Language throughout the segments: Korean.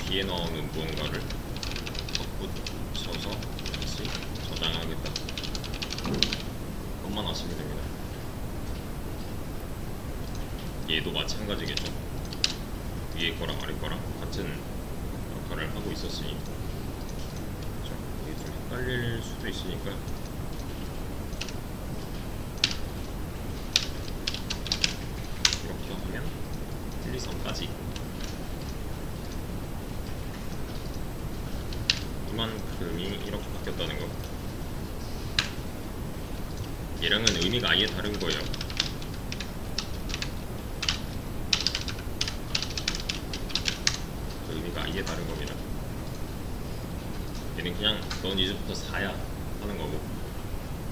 뒤에 나오는 무언가를 덧붙여서 다시 저장하겠다. 그것만 아시면 됩니다. 얘도 마찬가지겠죠. 위에 거랑 아래 거랑 같은 역할을 하고 있었으니, 그렇죠? 이게 좀 헷갈릴 수도 있으니까 이렇게 하면 1, 2, 3까지 이만큼이 이렇게 바뀌었다는 거. 얘랑은 의미가 아예 다른 거예요. 의미가 아예 다른 겁니다. 얘는 그냥 넌 이제부터 4야 하는 거고,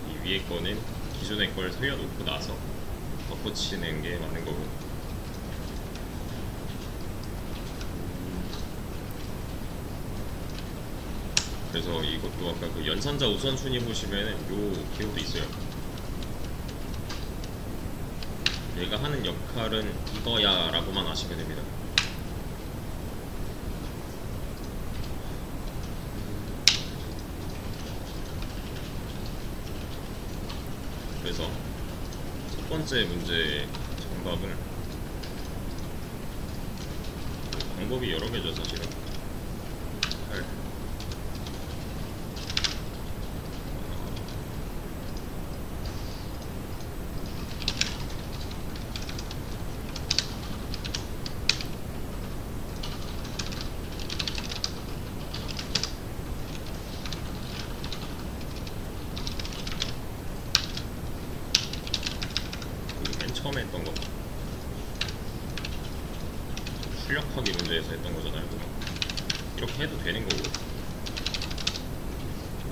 이 위에 거는 기존의 걸 살려놓고 나서 덧붙이는 게 맞는 거고. 그래서 이것도 아까 그 연산자 우선순위 보시면은 요 기호도 있어요. 얘가 하는 역할은 이거야 라고만 아시면 됩니다. 그래서 첫 번째 문제 정답은 방법이 여러 개죠 사실은. 8. 맨 처음에 했던 거 출력하기 문제에서 했던 거잖아요. 그거. 이렇게 해도 되는 거고,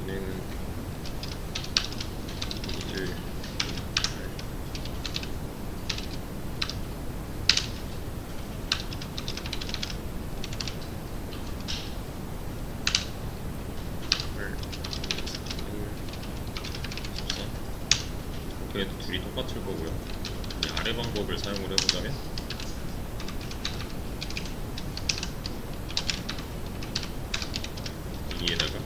얘는 1, 8. 이렇게 해도 둘이 똑같을 거고요. 이 아래 방법을 사용을 해보자면 여기에다가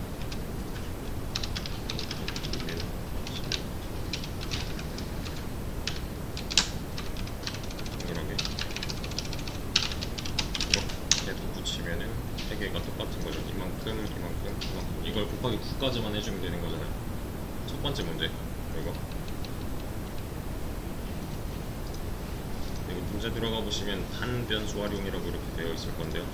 동그랗게 이렇게 덧붙이면은 3개가 똑같은 거죠. 이만큼, 이만큼, 이만큼. 이걸 곱하기 9까지만 해주면 되는 거잖아요. 첫 번째 문제 이거. 그리고 문제 들어가 보시면 단변수 활용이라고 이렇게 되어 있을 건데요.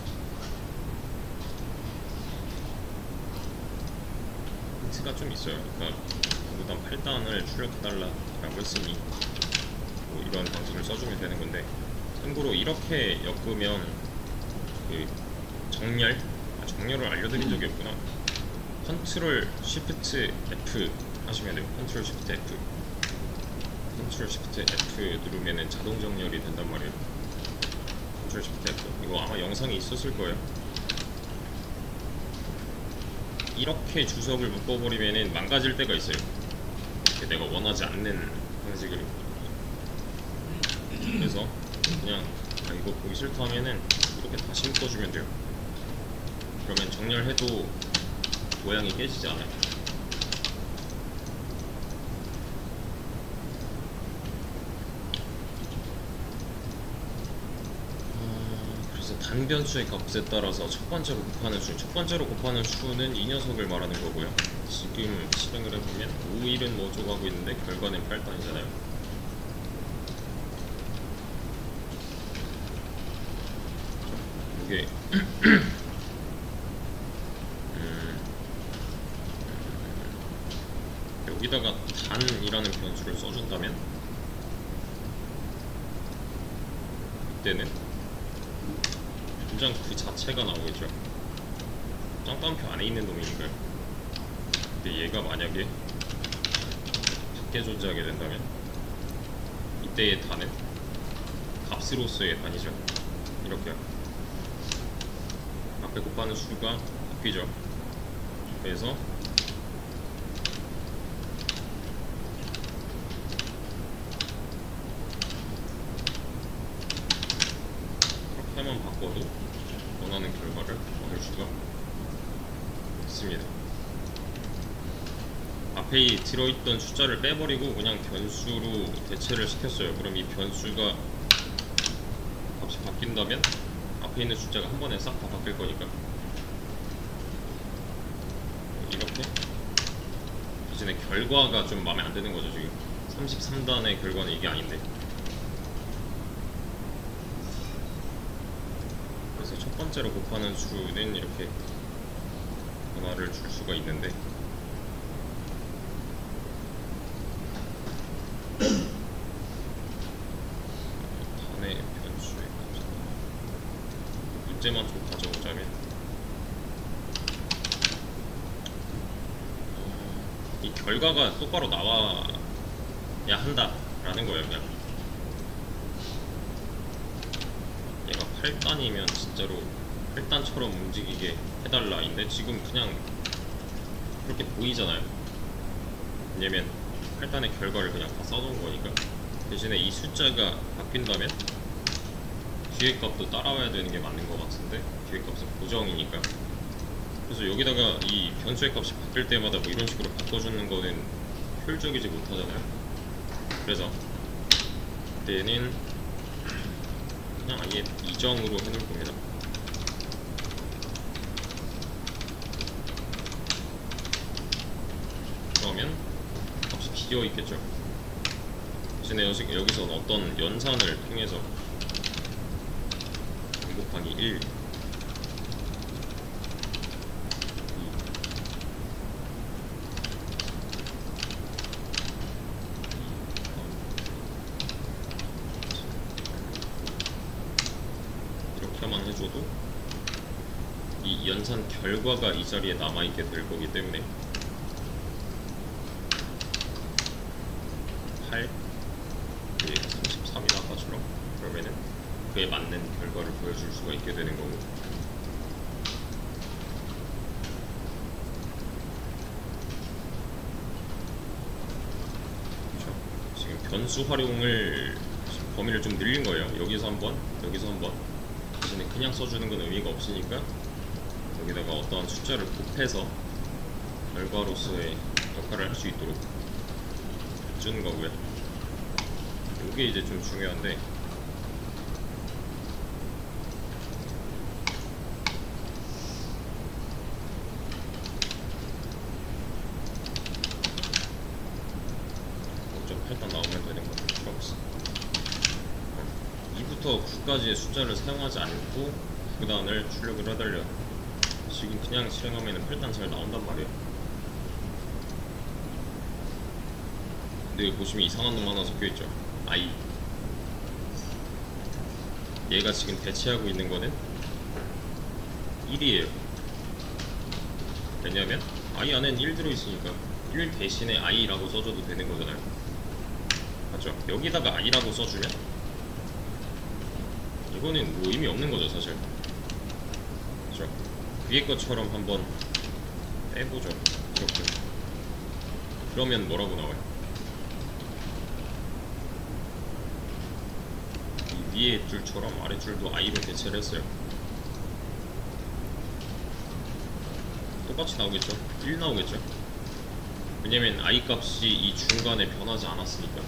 힌트가 좀 있어요. 그러니까 일단 8단을 출력해달라라고 했으니 뭐 이런 방식을 써주면 되는 건데, 참고로 이렇게 엮으면 그 정렬을 알려드린 적이 없구나. 컨트롤 쉬프트 F 하시면 돼요. 컨트롤 쉬프트 F. 컨트롤 쉬프트 F 누르면은 자동 정렬이 된단 말이에요. 컨트롤 쉬프트 F. 이거 아마 영상이 있었을 거예요. 이렇게 주석을 묶어버리면은 망가질 때가 있어요. 이렇게 내가 원하지 않는 방식으로. 그래서 그냥 이거 보기 싫다 하면은 이렇게 다시 묶어주면 돼요. 그러면 정렬해도 모양이 깨지지 않아요. 그래서 단변수의 값에 따라서 첫 번째로 곱하는 수는 이 녀석을 말하는 거고요. 지금 실행을 해보면 5일은 뭐 쪼가고 있는데 결과는 8단이잖아요. 이게 여기다가 단이라는 변수를 써준다면 이때는 분장 그 자체가 나오겠죠. 짱따옴표 안에 있는 놈이니까요. 근데 얘가 만약에 밖에 존재하게 된다면 이때의 단은 값으로서의 단이죠. 이렇게요. 앞에 곱하는 수가 바뀌죠. 그래서 이렇게만 바꿔도 원하는 결과를 얻을 수가 있습니다. 앞에 들어있던 숫자를 빼버리고 그냥 변수로 대체를 시켰어요. 그럼 이 변수가 값이 바뀐다면 앞에 있는 숫자가 한 번에 싹 다 바뀔 거니까 이렇게 대신에 결과가 좀 마음에 안 드는 거죠. 지금 33단의 결과는 이게 아닌데, 그래서 첫 번째로 곱하는 수는 이렇게 변화를 줄 수가 있는데, 단의 변수에 문제만 좀 가져오자면 이 결과가 똑바로 나와야 한다라는 거예요. 그냥 얘가 8단이면 진짜로 8단처럼 움직이게 해달라인데 지금 그냥 그렇게 보이잖아요. 왜냐면 8단의 결과를 그냥 다 써놓은 거니까. 대신에 이 숫자가 바뀐다면 뒤에 값도 따라와야 되는 게 맞는 것 같은데 뒤에 값은 고정이니까. 그래서 여기다가 이 변수의 값이 바뀔 때마다 뭐 이런 식으로 바꿔주는 거는 효율적이지 못하잖아요. 그래서 그때는 그냥 아예 이정으로 해놓을 겁니다. 그러면 값이 비어 있겠죠. 대신에 여기서는 어떤 연산을 통해서 0 곱하기 1 이렇게만 해줘도 이 연산 결과가 이 자리에 남아있게 될 거기 때문에 8 여기가 33이다 아까처럼, 그러면은 그에 맞는 결과를 보여줄 수가 있게 되는 거고, 그렇죠? 지금 변수 활용을 범위를 좀 늘린 거예요. 여기서 한번, 여기서 한번. 대신에 그냥 써주는 건 의미가 없으니까 여기다가 어떠한 숫자를 곱해서 결과로서의 역할을 할 수 있도록 주는 거고요. 이게 이제 좀 중요한데, 좀 8단 나오면 되는 거죠. 2부터 9까지의 숫자를 사용하지 않고 9단을 출력을 해달려. 지금 그냥 실행하면 8단 잘 나온단 말이에요. 근데 여기 보시면 이상한 놈 하나 섞여있죠. I. 얘가 지금 대체하고 있는 거는 1이에요. 왜냐면 I 안엔 1 들어있으니까 1 대신에 I라고 써줘도 되는 거잖아요. 맞죠? 여기다가 I라고 써주면 이거는 뭐 의미 없는 거죠, 사실. 그죠? 위에 것처럼 한번 빼보죠. 이렇게. 그러면 뭐라고 나와요? 이 위에 줄처럼 아래 줄도 I로 대체를 했어요. 똑같이 나오겠죠? 1 나오겠죠? 왜냐면 I 값이 이 중간에 변하지 않았으니까.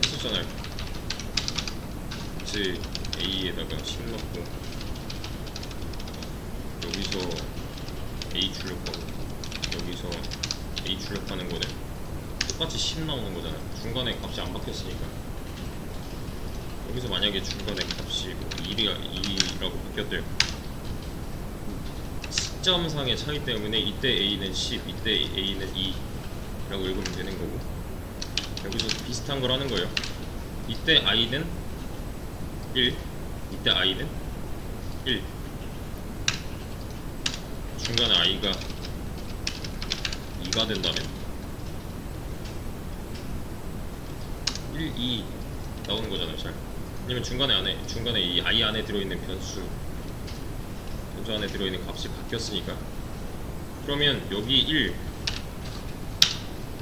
했었잖아요. 즉 A에다가 10 넣고 여기서 A 출력하고 여기서 A 출력하는 거는 똑같이 10 나오는 거잖아요. 중간에 값이 안 바뀌었으니까. 여기서 만약에 중간에 값이 뭐 2라고 바뀌었대요. 시점상의 차이 때문에 이때 A는 10, 이때 A는 2라고 읽으면 되는 거고, 여기서 비슷한 걸 하는 거예요. 이때 I는 1, 이때 I는 1. 중간에 I가 2가 된다면 1, 2 나오는 거잖아요, 잘. 왜냐면 중간에 이 I 안에 들어있는 변수 안에 들어있는 값이 바뀌었으니까. 그러면 여기 1,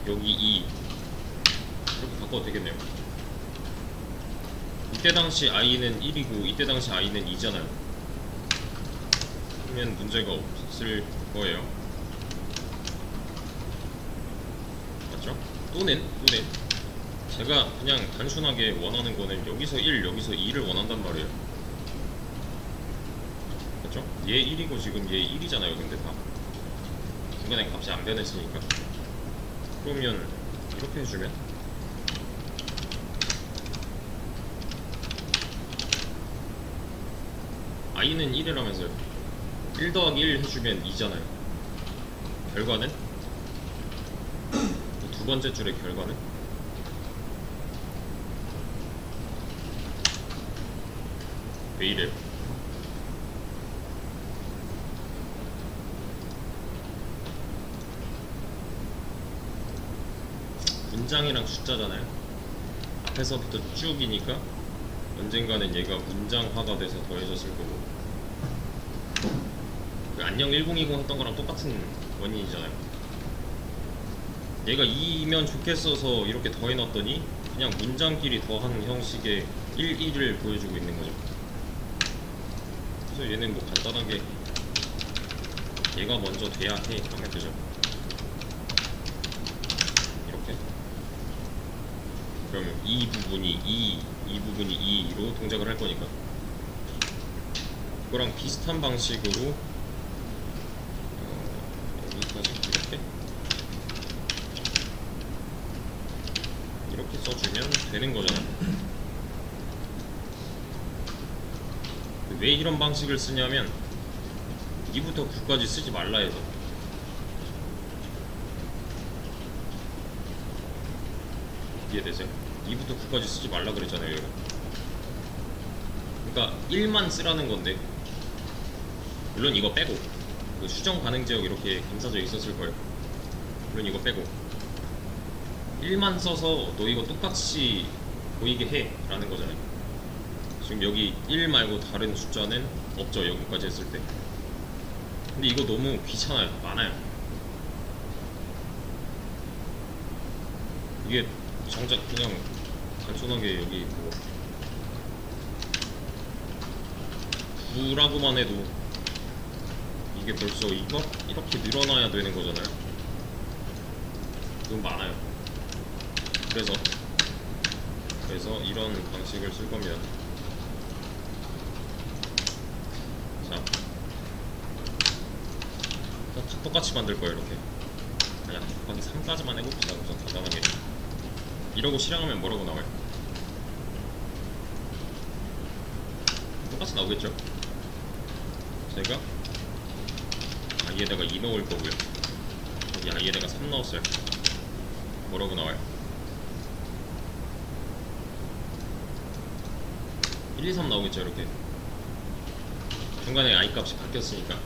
여기 2 이렇게 바꿔도 되겠네요. 이때 당시 I는 1이고 이때 당시 I는 2잖아요. 그러면 문제가 없을 거예요. 맞죠? 또는 제가 그냥 단순하게 원하는 거는 여기서 1, 여기서 2를 원한단 말이에요. 그렇죠? 얘 1이고 지금 얘 1이잖아요. 근데 다 중간에 값이 안 변했으니까. 그러면 이렇게 해주면 i는 1이라면서요. 1 더하기 1 해주면 2잖아요. 결과는 두 번째 줄의 결과는 왜 이래요? 문장이랑 숫자잖아요. 앞에서부터 쭉이니까 언젠가는 얘가 문장화가 돼서 더해졌을 거고, 그 안녕 1020 했던 거랑 똑같은 원인이잖아요. 얘가 2면 좋겠어서 이렇게 더해놨더니 그냥 문장끼리 더하는 형식의 1, 1을 보여주고 있는 거죠. 그래서 얘는 뭐 간단하게 얘가 먼저 돼야 해 하면 되죠. 이렇게. 그럼 이 부분이 2 부분이 2로 동작을 할 거니까 그거랑 비슷한 방식으로 여기까지 이렇게 써주면 되는 거잖아. 왜 이런 방식을 쓰냐면 2부터 9까지 쓰지 말라 해서. 이해되세요? 2부터 9까지 쓰지 말라 그랬잖아요, 얘가. 그러니까 1만 쓰라는 건데, 물론 이거 빼고 그 수정 가능 지역 이렇게 감싸져 있었을 거예요. 물론 이거 빼고 1만 써서 너 이거 똑같이 보이게 해 라는 거잖아요. 지금 여기 1 말고 다른 숫자는 없죠, 여기까지 했을 때. 근데 이거 너무 귀찮아요. 많아요. 이게 정작 그냥 단순하게 여기 뭐 9라고만 해도 이게 벌써 이거 이렇게 늘어나야 되는 거잖아요. 너무 많아요. 그래서 이런 방식을 쓸 겁니다. 자, 똑같이 만들 거예요. 이렇게 그냥 곱하기 3까지만 해봅시다. 우선 간단하게. 이러고 실행하면 뭐라고 나와요? 똑같이 나오겠죠? 제가 i에다가 2 넣을 거고요. 여기 i에다가 3 넣었어요. 뭐라고 나와요? 1, 2, 3 나오겠죠, 이렇게. 중간에 i 값이 바뀌었으니까.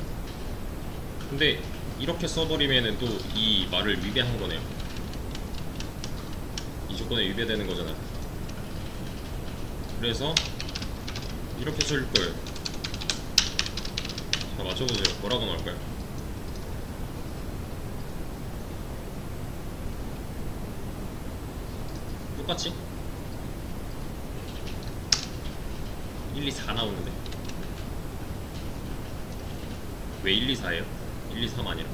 근데 이렇게 써버리면은 또 이 말을 위배한 거네요. 이 조건에 위배되는 거잖아요. 그래서 이렇게 쓸 거예요. 자, 맞춰보세요. 뭐라고 나올까요? 똑같이 1, 2, 4 나오는데 왜 1, 2, 4예요? 1, 2, 3 아니라.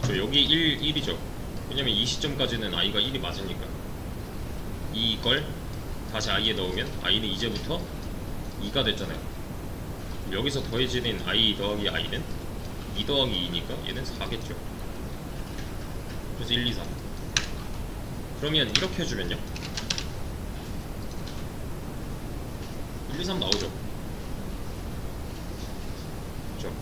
저 여기 1이죠. 왜냐면 이 시점까지는 i가 1이 맞으니까. 이걸 다시 i에 넣으면 i는 이제부터 2가 됐잖아요. 여기서 더해지는 i 더하기 i는 2 더하기 2니까 얘는 4겠죠. 그래서 1, 2, 4. 그러면 이렇게 해주면요, 1, 2, 3 나오죠. 그쵸?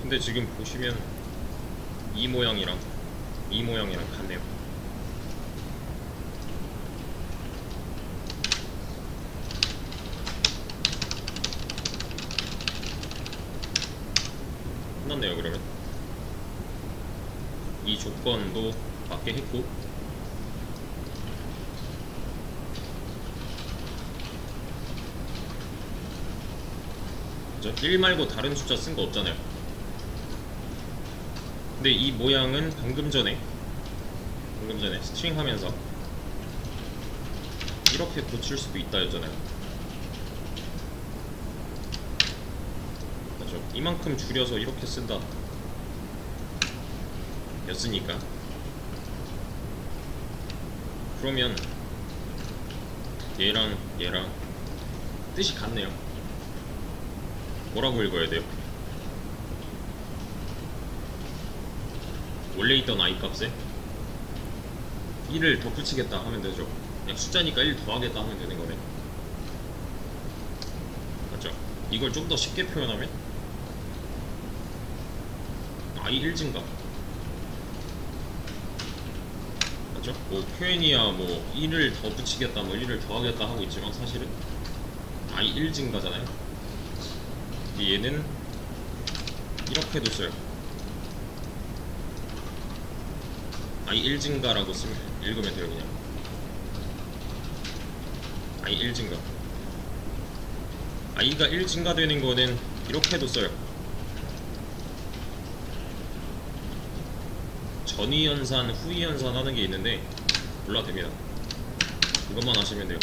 근데 지금 보시면 이 모양이랑 같네요. 끝났네요. 그러면 이 조건도 맞게 했고, 그죠? 1 말고 다른 숫자 쓴 거 없잖아요. 근데 이 모양은 방금 전에 방금 전에 스트링 하면서 이렇게 고칠 수도 있다 했잖아요. 맞죠? 이만큼 줄여서 이렇게 쓴다 였으니까. 그러면 얘랑 얘랑 뜻이 같네요. 뭐라고 읽어야 돼요? 원래 있던 i 값에 1을 덧붙이겠다 하면 되죠. 그냥 숫자니까 1 더하겠다 하면 되는 거네. 맞죠? 이걸 좀 더 쉽게 표현하면 i 1 증가. 맞죠? 뭐 표현이야 뭐 1을 더 붙이겠다 뭐 1을 더하겠다 하고 있지만 사실은 i 1 증가잖아요. 얘는 이렇게도 써요. i 1 증가라고 읽으면 돼요. 그냥 i 1 증가. i가 1 증가되는 거는 이렇게도 써요. 전위연산, 후위연산 하는 게 있는데 몰라도 됩니다. 이것만 아시면 돼요.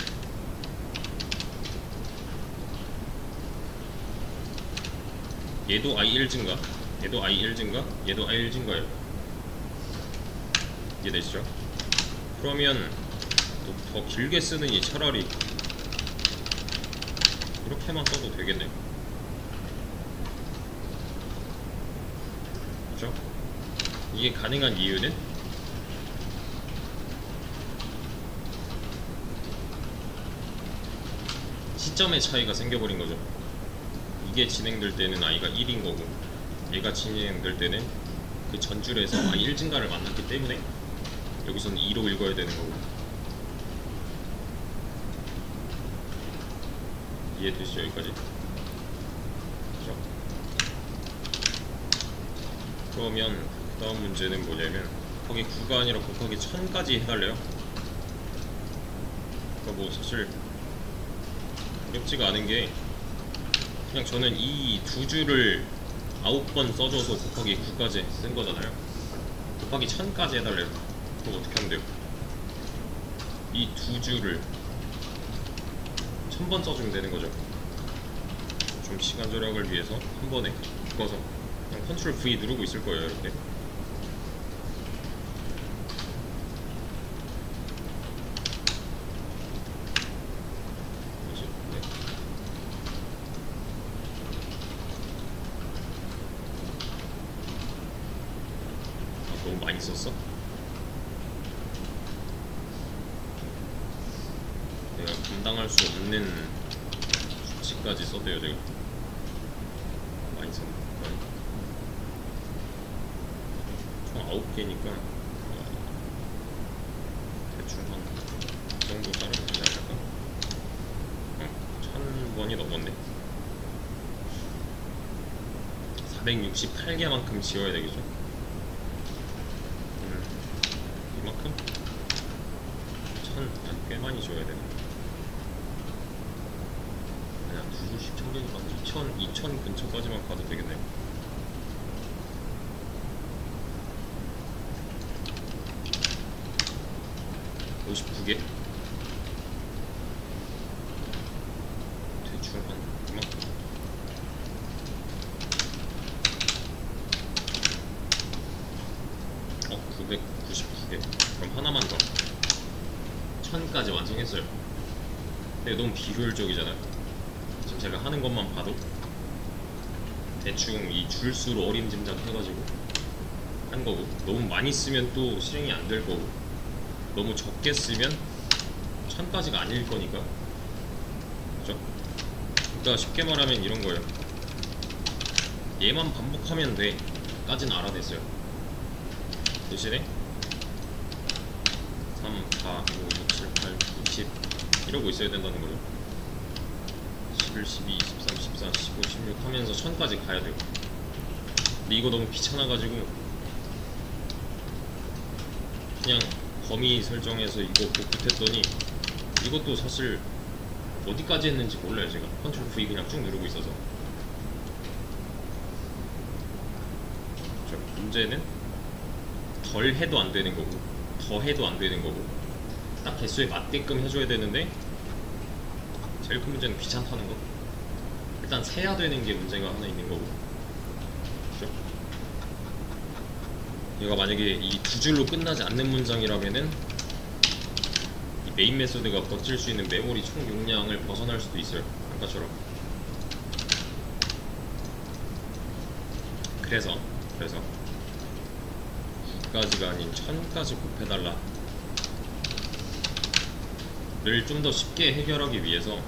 얘도 i1 증가, 얘도 i1 증가, 얘도 i1 증가예요. 이해되시죠? 그러면 또 더 길게 쓰느니 차라리 이렇게만 써도 되겠네요. 그렇죠? 이게 가능한 이유는 시점의 차이가 생겨버린 거죠. 이게 진행될 때는 i가 1인 거고 얘가 진행될 때는 그 전줄에서 i 1 증가를 만났기 때문에 여기서는 2로 읽어야 되는 거고. 이해되시죠? 여기까지? 그렇죠? 그러면 그 다음 문제는 뭐냐면 곱하기 9가 아니라 곱하기 1000까지 해달래요. 그러니까 뭐 사실 어렵지가 않은 게 그냥 저는 이 두 줄을 9번 써줘서 곱하기 9까지 쓴 거잖아요. 곱하기 1000까지 해달래요. 그럼 어떻게 하면 돼요? 이 두 줄을 1000번 써주면 되는 거죠. 좀 시간 절약을 위해서 한 번에 묶어서 그냥 컨트롤 V 누르고 있을 거예요. 이렇게. 뭐지? 네. 아, 너무 많이 썼어? 내가 감당할 수 없는 수치까지 써도요. 제가 많이 썼나? 총 9개니까 대충 한 그 정도 자르면 되지 않을까? 1000번이 넘었네. 468개만큼 지워야 되겠죠? 이만큼? 1000, 꽤 많이 지워야 되네. 그냥 두 줄씩 1000개니까 2000 근처까지만 가도 되겠네요. (59개) 대충 한 이만큼. 어? 999개. 그럼 하나만 더 1000까지 완성했어요. 근데 너무 비효율적이잖아요. 지금 제가 하는 것만 봐도 대충 이 줄수로 어림짐작 해가지고 한 거고, 너무 많이 쓰면 또 실행이 안 될 거고, 너무 적게 쓰면 1000까지가 아닐 거니까. 그죠? 그러니까 쉽게 말하면 이런 거예요. 얘만 반복하면 돼 까지는 알아냈어요. 대신에 3, 4, 5, 6, 7, 8, 9, 10 이러고 있어야 된다는 거죠. 11, 12, 23, 14, 15, 16 하면서 1000까지 가야 돼요. 근데 이거 너무 귀찮아가지고 그냥 범위 설정해서 이거 복붙했더니 이것도 사실 어디까지 했는지 몰라요. 제가 컨트롤 V 그냥 쭉 누르고 있어서. 문제는 덜 해도 안 되는 거고 더해도 안 되는 거고, 딱 개수에 맞게끔 해줘야 되는데 제일 큰 문제는 귀찮다는 거. 일단 세야 되는 게 문제가 하나 있는 거고, 그죠? 얘가 만약에 이 두 줄로 끝나지 않는 문장이라면은 이 메인 메소드가 버틸 수 있는 메모리 총 용량을 벗어날 수도 있어요, 아까처럼. 그래서 9가지가 아닌 1000까지 곱해달라 를 좀 더 쉽게 해결하기 위해서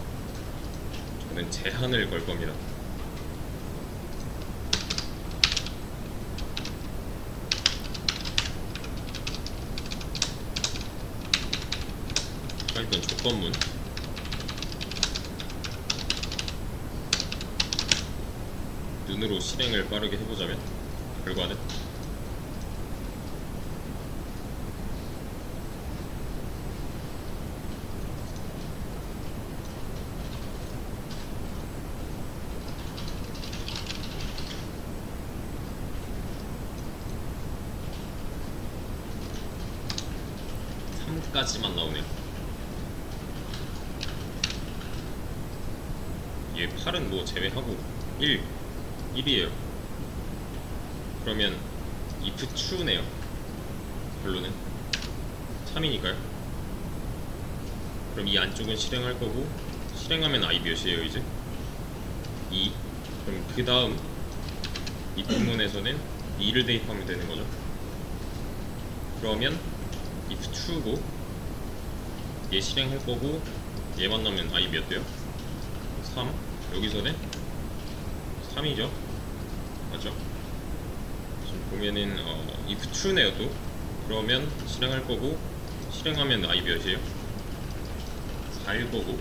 저는 제한을 걸 겁니다. 일단 조건문 눈으로 실행을 빠르게 해보자면 결과는 까지만 나오네요. 얘 8은 뭐 제외하고 1이에요. 그러면 if true네요. 결론은 3이니까요. 그럼 이 안쪽은 실행할 거고, 실행하면 i 몇이에요 이제? 2. 그럼 그 다음 이 부문에서는 2를 대입하면 되는 거죠. 그러면 if true고 얘 실행할 거고, 얘 만나면 i 몇 돼요? 3. 여기서는 3이죠. 맞죠? 지금 보면은 if true네요 또. 그러면 실행할 거고, 실행하면 i 몇이에요? 4일 거고,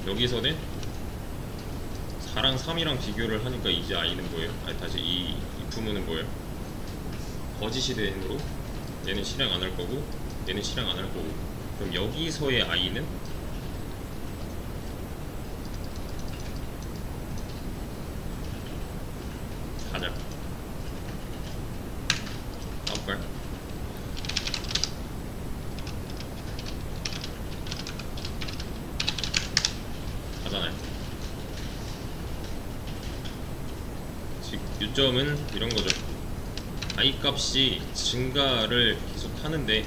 여기서는 4랑 3이랑 비교를 하니까 이제 i는 뭐예요? 아니 다시 이 if문은 뭐예요? 거짓이 되므로 얘는 실행 안 할 거고, 얘는 실행 안 할 거고. 그럼 여기서의 i는 가자. 가볼까요? 가잖아요. 즉 요점은 이런 거죠. i 값이 증가를 계속 하는데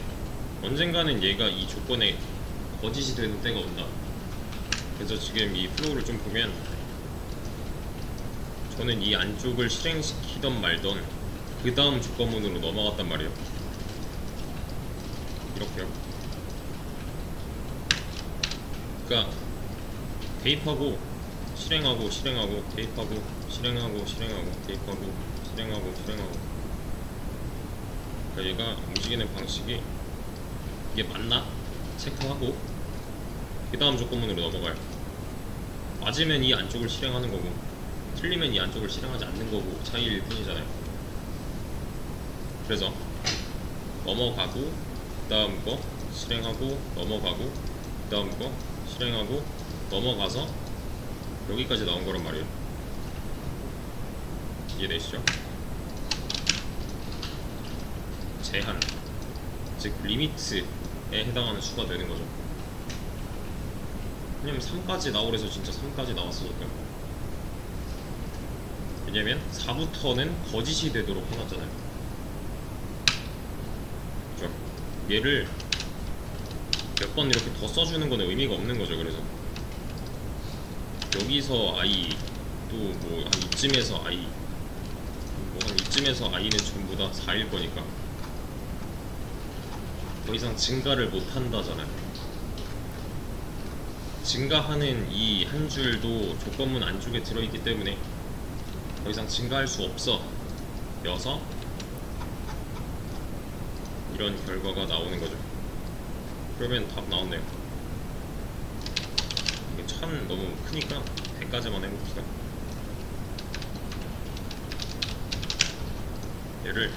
언젠가는 얘가 이 조건에 거짓이 되는 때가 온다. 그래서 지금 이 플로우를 좀 보면 저는 이 안쪽을 실행시키던 말던 그 다음 조건문으로 넘어갔단 말이에요. 이렇게요. 그러니까 대입하고 실행하고 실행하고 대입하고 실행하고 실행하고 대입하고 실행하고 실행하고. 그러니까 얘가 움직이는 방식이 이게 맞나? 체크하고 그 다음 조건문으로 넘어가요. 맞으면 이 안쪽을 실행하는 거고, 틀리면 이 안쪽을 실행하지 않는 거고 차이일 뿐이잖아요. 그래서 넘어가고 그 다음 거 실행하고 넘어가고 그 다음 거 실행하고 넘어가서 여기까지 나온 거란 말이에요. 이해되시죠? 제한, 즉 리미트에 해당하는 수가 되는 거죠. 왜냐면 3까지 나오래서 진짜 3까지 나왔으니까. 왜냐면 4부터는 거짓이 되도록 해놨잖아요. 그죠? 얘를 몇 번 이렇게 더 써주는 거는 의미가 없는 거죠. 그래서 여기서 i 또 뭐 한 이쯤에서 i 뭐 한 이쯤에서 i는 전부 다 4일 거니까 더 이상 증가를 못 한다잖아요. 증가하는 이 한 줄도 조건문 안쪽에 들어있기 때문에 더 이상 증가할 수 없어 여서 이런 결과가 나오는 거죠. 그러면 답 나왔네요. 이게 1000 너무 크니까 100까지만 해봅시다. 얘를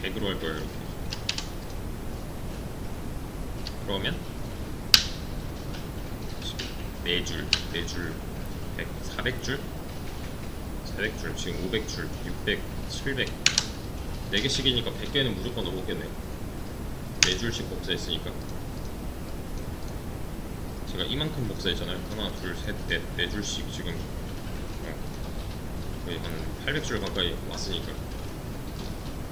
100으로 할 거예요. 이렇게. 그러면 4줄 100, 400줄 400줄, 지금 500줄, 600, 700 4개씩이니까 100개는 무조건 넘었겠네요. 4줄씩 복사했으니까 제가 이만큼 복사했잖아요. 하나, 둘, 셋, 넷, 4줄씩 지금 거의 한 800줄 가까이 왔으니까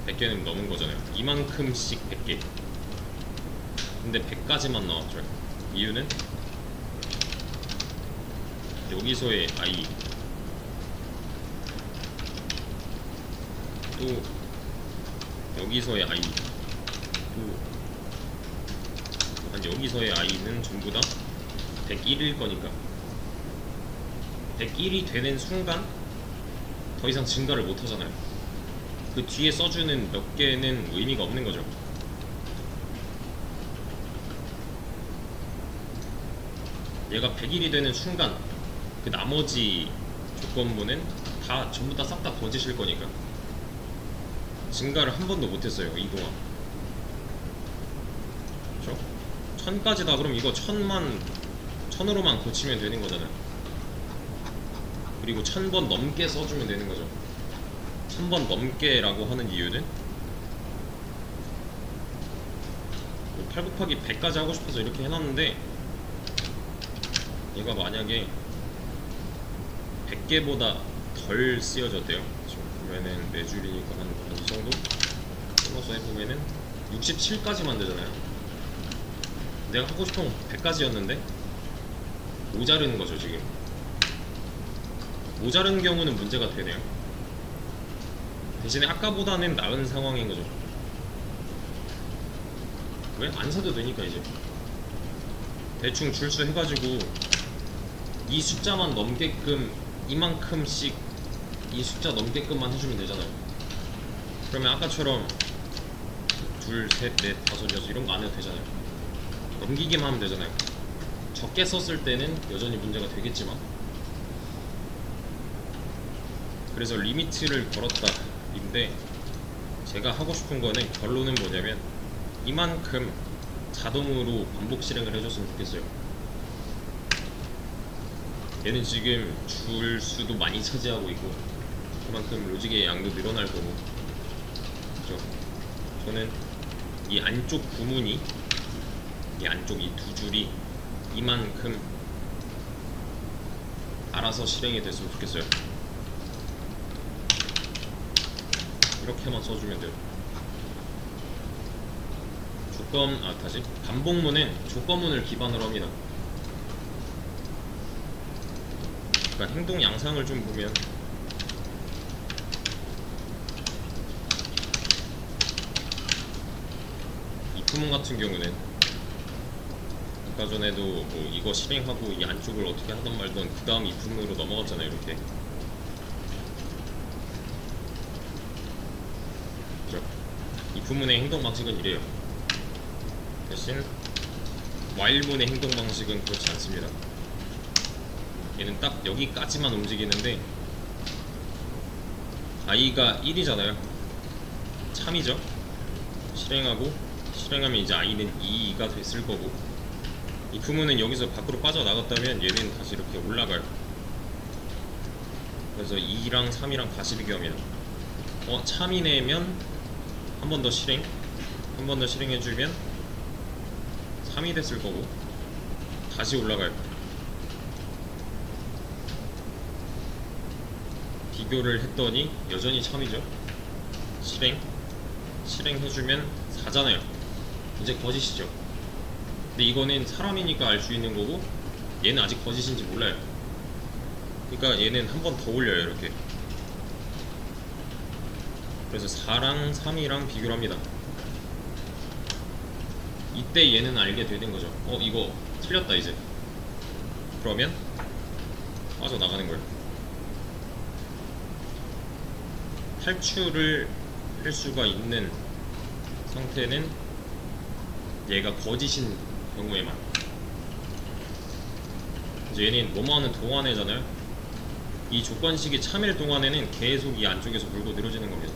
100개는 넘은 거잖아요. 이만큼씩 100개. 근데 100까지만 나왔죠. 이유는 여기서의 I, 또 여기서의 I, 또 여기서의 I는 전부 다 101일 거니까 101이 되는 순간 더 이상 증가를 못 하잖아요. 그 뒤에 써주는 몇 개는 의미가 없는 거죠. 얘가 100일이 되는 순간 그 나머지 조건부는 다 전부 다 싹 다 거짓일 거니까 증가를 한 번도 못했어요 이동안. 그렇죠? 1000까지다 그럼 이거 1000으로만 고치면 되는 거잖아요. 그리고 1000번 넘게 써주면 되는 거죠. 1000번 넘게라고 하는 이유는 8 곱하기 100까지 하고 싶어서 이렇게 해놨는데 얘가 만약에 100개보다 덜 쓰여졌대요. 지금 보면은 4줄이니까 한 이 정도 끊어서 해보면은 67까지만 되잖아요. 내가 하고 싶은 건 100까지였는데 모자르는 거죠. 지금 모자른 경우는 문제가 되네요. 대신에 아까보다는 나은 상황인 거죠. 왜? 안 사도 되니까 이제 대충 줄수 해가지고 이 숫자만 넘게끔 이만큼씩 이 숫자 넘게끔만 해주면 되잖아요. 그러면 아까처럼 둘, 셋, 넷, 다섯, 여섯 이런 거 안 해도 되잖아요. 넘기기만 하면 되잖아요. 적게 썼을 때는 여전히 문제가 되겠지만, 그래서 리미트를 걸었다 인데 제가 하고 싶은 거는 결론은 뭐냐면 이만큼 자동으로 반복 실행을 해줬으면 좋겠어요. 얘는 지금 줄 수도 많이 차지하고 있고 그만큼 로직의 양도 늘어날 거고, 그렇죠? 저는 이 안쪽 구문이, 이 안쪽 이 두 줄이 이만큼 알아서 실행이 됐으면 좋겠어요. 이렇게만 써주면 돼요. 다시 반복문은 조건문을 기반으로 합니다. 그러니까 행동 양상을 좀 보면 if문 같은 경우는 아까 전에도 뭐 이거 실행하고 이 안쪽을 어떻게 하던 말던 그 다음 if문으로 넘어갔잖아요. 이렇게. 그죠? if문의 행동 방식은 이래요. 대신 while문의 행동 방식은 그렇지 않습니다. 얘는 딱 여기까지만 움직이는데 i가 1이잖아요. 참이죠. 실행하면 이제 i는 2가 됐을 거고, if문은 여기서 밖으로 빠져나갔다면 얘는 다시 이렇게 올라가요. 그래서 2랑 3이랑 다시 비교합니다. 참이네면 한 번 더 실행해주면 3이 됐을 거고 다시 올라가요. 비교를 했더니 여전히 참이죠. 실행해주면 4잖아요. 이제 거짓이죠. 근데 이거는 사람이니까 알 수 있는 거고 얘는 아직 거짓인지 몰라요. 그러니까 얘는 한 번 더 올려요. 이렇게. 그래서 4랑 3이랑 비교를 합니다. 이때 얘는 알게 되는 거죠. 이거 틀렸다 이제. 그러면 빠져나가는 거예요. 탈출을 할 수가 있는 상태는 얘가 거짓인 경우에만. 이제 얘는 뭐뭐하는 동안에잖아요. 이 조건식이 참일 동안에는 계속 이 안쪽에서 물고 늘어지는 겁니다.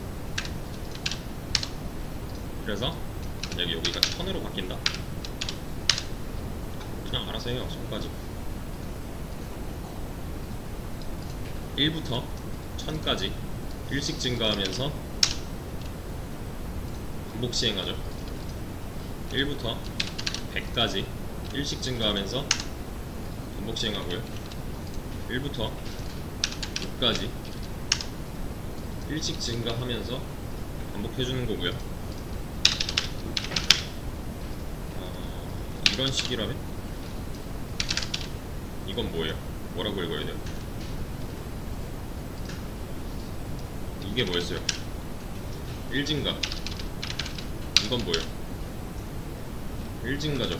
그래서 만약에 여기가 1000으로 바뀐다? 그냥 알아서 해요. 1000까지 1부터 1000까지 1씩 증가하면서 반복 시행하죠. 1부터 100까지 1씩 증가하면서 반복 시행하고요. 1부터 6까지 1씩 증가하면서 반복해주는 거고요. 이런 식이라면 이건 뭐예요? 뭐라고 읽어야 돼요? 이게 뭐였어요? 1증가. 이건 뭐예요? 1증가죠.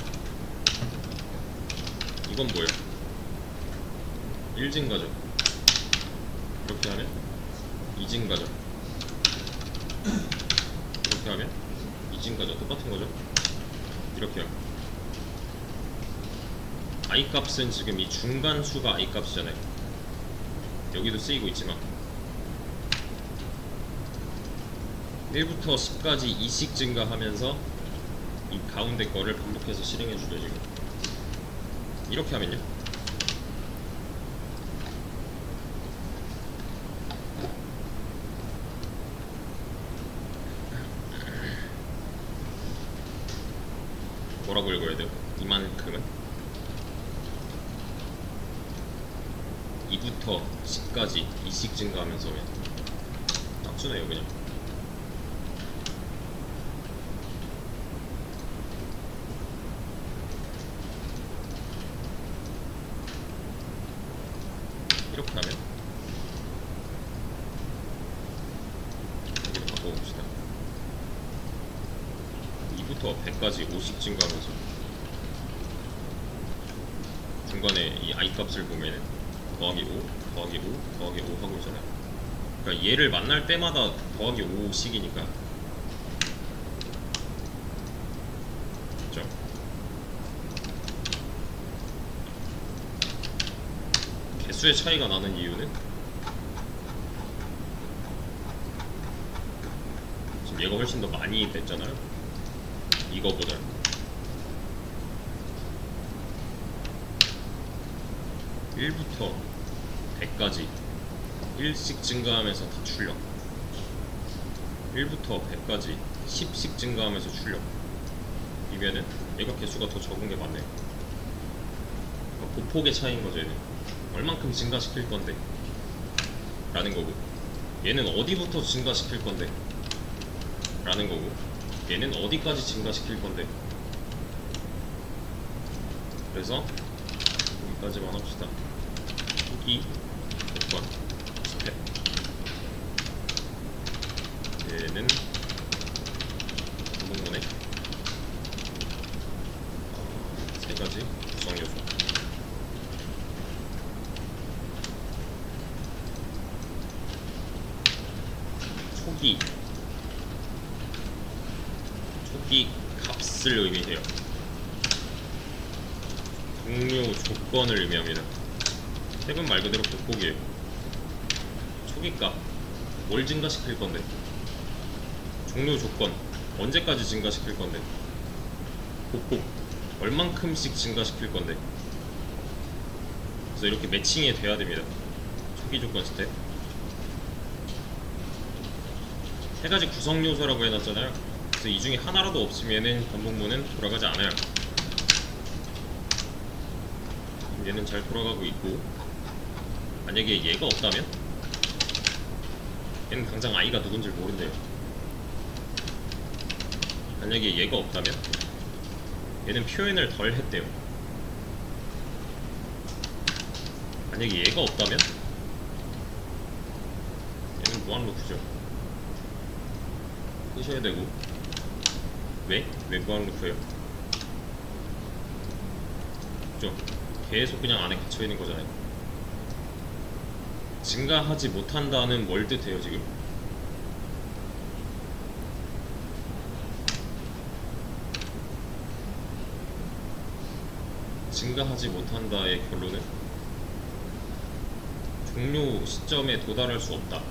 이건 뭐예요? 1증가죠. 이렇게 하면 2증가죠. 이렇게 하면 2증가죠. 똑같은 거죠. 이렇게요. I 값은 지금 이 중간수가 I 값이잖아요. 여기도 쓰이고 있지만 1부터 10까지 2씩 증가하면서 이 가운데 거를 반복해서 실행해주죠. 지금 이렇게 하면요, 뭐라고 읽어야 돼요? 이만큼은 2부터 10까지 2씩 증가하면서 딱 주네요. 그냥 이렇게 하면 여기를 바꿔봅시다. 2부터 100까지 5씩 증가하면서 중간에 이 I 값을 보면은 더하기 5, 더하기 5, 더하기 5 하고 있잖아요. 그러니까 얘를 만날 때마다 더하기 5씩이니까, 그렇죠? 개수의 차이가 나는 이유는 지금 얘가 훨씬 더 많이 됐잖아요. 이거보다. (1부터 100까지) 1씩 증가하면서 다 출력, 1부터 100까지 10씩 증가하면서 출력, 이면은 얘가 개수가 더 적은 게 맞네요. 그러니까 보폭의 차이인 거죠. 얘는 얼만큼 증가시킬 건데 라는 거고, 얘는 어디부터 증가시킬 건데 라는 거고, 얘는 어디까지 증가시킬 건데. 그래서 여기까지만 합시다. 초기 조건 스텝, 얘는 반복문의 세 가지 구성 요소. 초기 값을 의미해요. 종료 조건을 의미합니다. 탭은 말 그대로 보폭이에요. 초기 값, 뭘 증가시킬 건데, 종료 조건, 언제까지 증가시킬 건데, 보폭, 얼만큼씩 증가시킬 건데. 그래서 이렇게 매칭이 돼야 됩니다. 초기 조건 스텝. 세 가지 구성 요소라고 해놨잖아요. 그래서 이 중에 하나라도 없으면은 반복문은 돌아가지 않아요. 얘는 잘 돌아가고 있고, 만약에 얘가 없다면 얘는 당장 I가 누군지 모른대요. 만약에 얘가 없다면 얘는 표현을 덜 했대요. 만약에 얘가 없다면 얘는 무한 루프죠. 끄셔야 되고. 왜? 왜 무한 루프예요? 그죠? 계속 그냥 안에 갇혀있는 거잖아요. 증가하지 못한다는 뭘 뜻해요 지금? 증가하지 못한다의 결론은 종료 시점에 도달할 수 없다.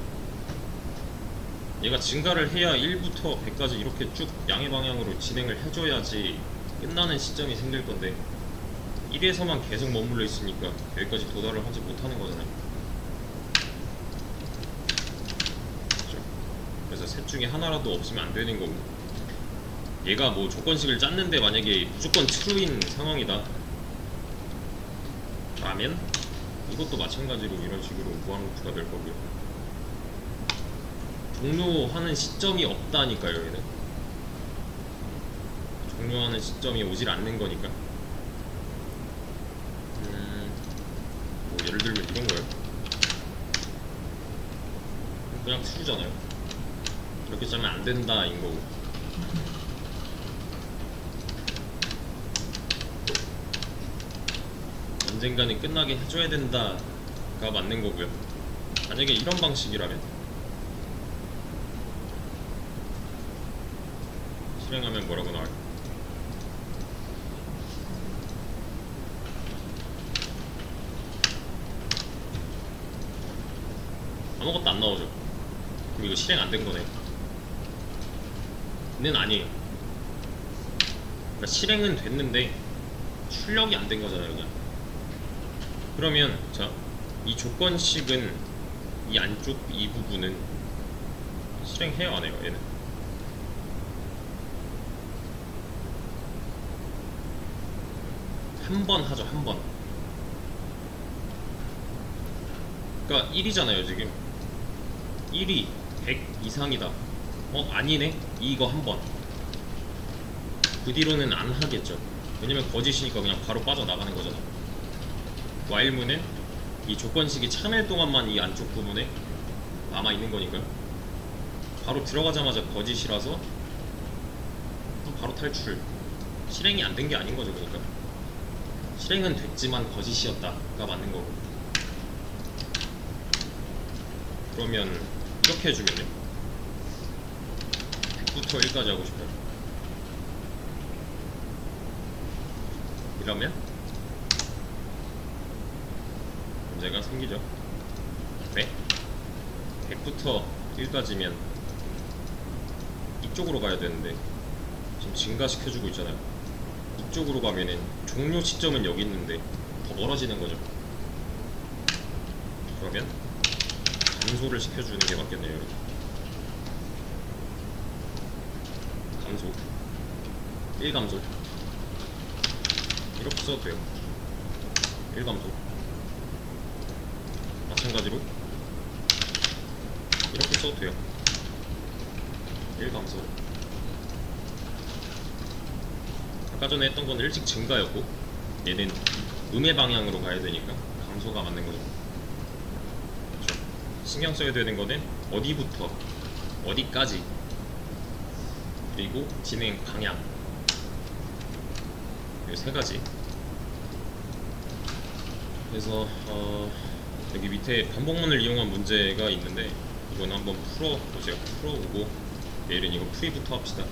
얘가 증가를 해야 1부터 100까지 이렇게 쭉 양의 방향으로 진행을 해줘야지 끝나는 시점이 생길 건데, 1에서만 계속 머물러 있으니까 여기까지 도달을 하지 못하는 거잖아요. 그렇죠? 그래서 셋 중에 하나라도 없으면 안 되는 거고, 얘가 뭐 조건식을 짰는데 만약에 무조건 true인 상황이다 라면 이것도 마찬가지로 이런 식으로 무한루프가 될 거고요. 종료하는 시점이 없다니까요. 얘는 종료하는 시점이 오질 않는 거니까. 뭐 예를 들면 이런 거예요. 그냥 true잖아요. 이렇게 짜면 안 된다인 거고. 언젠가는 끝나게 해줘야 된다가 맞는 거고요. 만약에 이런 방식이라면 실행하면 뭐라고 나와요? 아무것도 안 나오죠. 그럼 이거 실행 안 된 거네. 는 아니에요. 그러니까 실행은 됐는데 출력이 안 된 거잖아요, 그냥. 그러면 자, 이 조건식은 이 안쪽 이 부분은 실행해요, 안 해요, 얘는? 한 번 하죠, 한 번. 그러니까 1이잖아요, 지금. 1이 100 이상이다. 아니네? 이거 한 번. 그 뒤로는 안 하겠죠. 왜냐면 거짓이니까 그냥 바로 빠져나가는 거잖아. while문은 이 조건식이 참일 동안만 이 안쪽 부분에 남아있는 거니까요. 바로 들어가자마자 거짓이라서 바로 탈출. 실행이 안 된 게 아닌 거죠, 그러니까. 실행은 됐지만 거짓이었다가 맞는 거고. 그러면 이렇게 해주면요. 100부터 1까지 하고 싶어요. 이러면 문제가 생기죠. 네? 100부터 1까지면 이쪽으로 가야 되는데 지금 증가시켜주고 있잖아요. 이쪽으로 가면은 종료 시점은 여기 있는데 더 멀어지는 거죠. 그러면 감소를 시켜주는 게 맞겠네요. 이렇게. 감소 1감소 이렇게 써도 돼요. 1감소 마찬가지로 이렇게 써도 돼요. 1감소. 아까 전에 했던 건 일찍 증가였고 얘는 음의 방향으로 가야 되니까 감소가 맞는 거죠. 그렇죠? 신경 써야 되는 거는 어디부터 어디까지 그리고 진행 방향 이 세 가지. 그래서 여기 밑에 반복문을 이용한 문제가 있는데 이건 한번 풀어보세요. 풀어보고 내일은 이거 풀이부터 합시다.